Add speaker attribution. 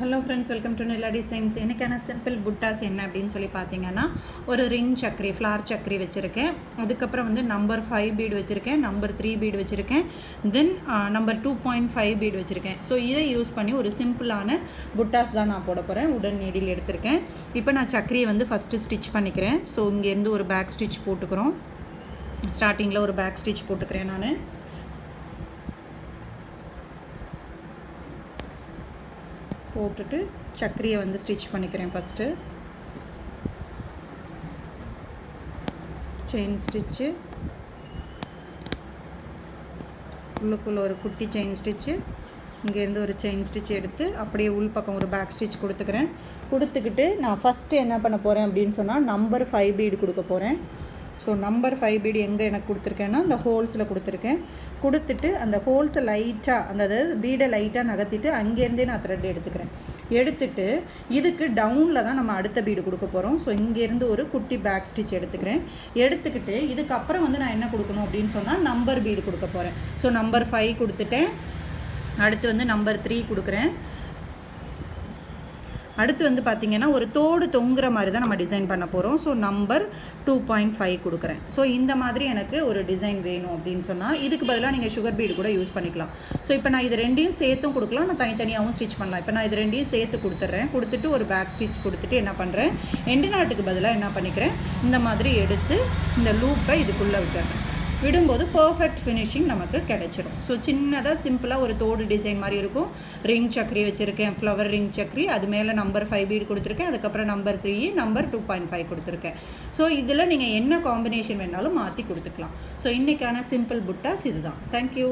Speaker 1: Hello friends, welcome to Nila designs. எனக்கான simple புட்டாஸ் என்ன அப்படின்னு சொல்லி பார்த்தீங்கன்னா, ஒரு ரிங் சக்கரி, ஃப்ளார் சக்கரி வச்சுருக்கேன். அதுக்கப்புறம் வந்து நம்பர் 5 பீடு வச்சுருக்கேன், நம்பர் 3 பீடு வச்சுருக்கேன், தென் நம்பர் 2.5 பீடு வச்சுருக்கேன். ஸோ இதை யூஸ் பண்ணி ஒரு சிம்பிளான புட்டாஸ் தான் நான் போட போகிறேன். உடன் நீடில் எடுத்திருக்கேன். இப்போ நான் சக்கரியை வந்து ஃபஸ்ட்டு ஸ்டிச் பண்ணிக்கிறேன். ஸோ இங்கேருந்து ஒரு பேக் ஸ்டிச் போட்டுக்கிறோம். ஸ்டார்டிங்கில் ஒரு பேக் ஸ்டிச் போட்டுக்கிறேன் நான். போட்டுட்டு சக்கரியை வந்து ஸ்டிச் பண்ணிக்கிறேன். ஃபஸ்ட்டு செயின் ஸ்டிச்சு, உள்ளுக்குள்ளே ஒரு குட்டி செயின் ஸ்டிச்சு, இங்கேருந்து ஒரு செயின் ஸ்டிச் எடுத்து அப்படியே உள் பக்கம் ஒரு பேக் ஸ்டிச் கொடுத்துக்கிட்டு நான் ஃபஸ்ட்டு என்ன பண்ண போகிறேன் அப்படின்னு சொன்னால் நம்பர் 5 பீடு கொடுக்க போகிறேன். ஸோ நம்பர் 5 பீடு எங்கே எனக்கு கொடுத்துருக்கேன்னா அந்த ஹோல்ஸில் கொடுத்துட்டு அந்த ஹோல்ஸை லைட்டாக அதாவது பீடை லைட்டாக நகர்த்திட்டு அங்கேருந்தே நான் த்ரெட் எடுத்துட்டு இதுக்கு டவுனில் தான் நம்ம அடுத்த பீடு கொடுக்க போகிறோம். ஸோ இங்கேருந்து ஒரு குட்டி பேக் ஸ்டிச் எடுத்துக்கிட்டு இதுக்கப்புறம் வந்து நான் என்ன கொடுக்கணும் அப்படின்னு சொன்னால் நம்பர் பீடு கொடுக்க போகிறேன். ஸோ நம்பர் 5 கொடுத்துட்டேன். அடுத்து வந்து நம்பர் 3 கொடுக்குறேன். அடுத்து வந்து பார்த்திங்கன்னா ஒரு தோடு தொங்குற மாதிரி தான் நம்ம டிசைன் பண்ண போகிறோம். ஸோ நம்பர் 2.5 கொடுக்குறேன். ஸோ இந்த மாதிரி எனக்கு ஒரு டிசைன் வேணும் அப்படின்னு சொன்னால் இதுக்கு பதிலாக நீங்கள் சுகர் பீடு கூட யூஸ் பண்ணிக்கலாம். ஸோ இப்போ நான் இது ரெண்டையும் சேர்த்தும் கொடுக்கலாம், நான் தனித்தனியாகவும் ஸ்டிச் பண்ணலாம். இப்போ நான் இது ரெண்டையும் சேர்த்து கொடுத்துட்டு ஒரு பேக் ஸ்டிச் கொடுத்துட்டு என்ன பண்ணுறேன், எண்டு நாட்டுக்கு பதிலாக என்ன பண்ணிக்கிறேன், இந்த மாதிரி எடுத்து இந்த லூப்பை இதுக்குள்ளே விடும்போது பர்ஃபெக்ட் ஃபினிஷிங் நமக்கு கிடைச்சிடும். ஸோ சின்னதாக சிம்பிளாக ஒரு தோடு டிசைன் மாதிரி இருக்கும். ரிங் சக்கரி வச்சுருக்கேன், ஃப்ளவர் ரிங் சக்கரி, அது மேலே நம்பர் 5 பீடு கொடுத்துருக்கேன். அதுக்கப்புறம் நம்பர் 3, நம்பர் 2.5 கொடுத்துருக்கேன். ஸோ இதில் நீங்கள் என்ன காம்பினேஷன் வேணாலும் மாற்றி கொடுத்துக்கலாம். ஸோ இன்றைக்கான சிம்பிள் புட்டாஸ் இதுதான். தேங்க்யூ.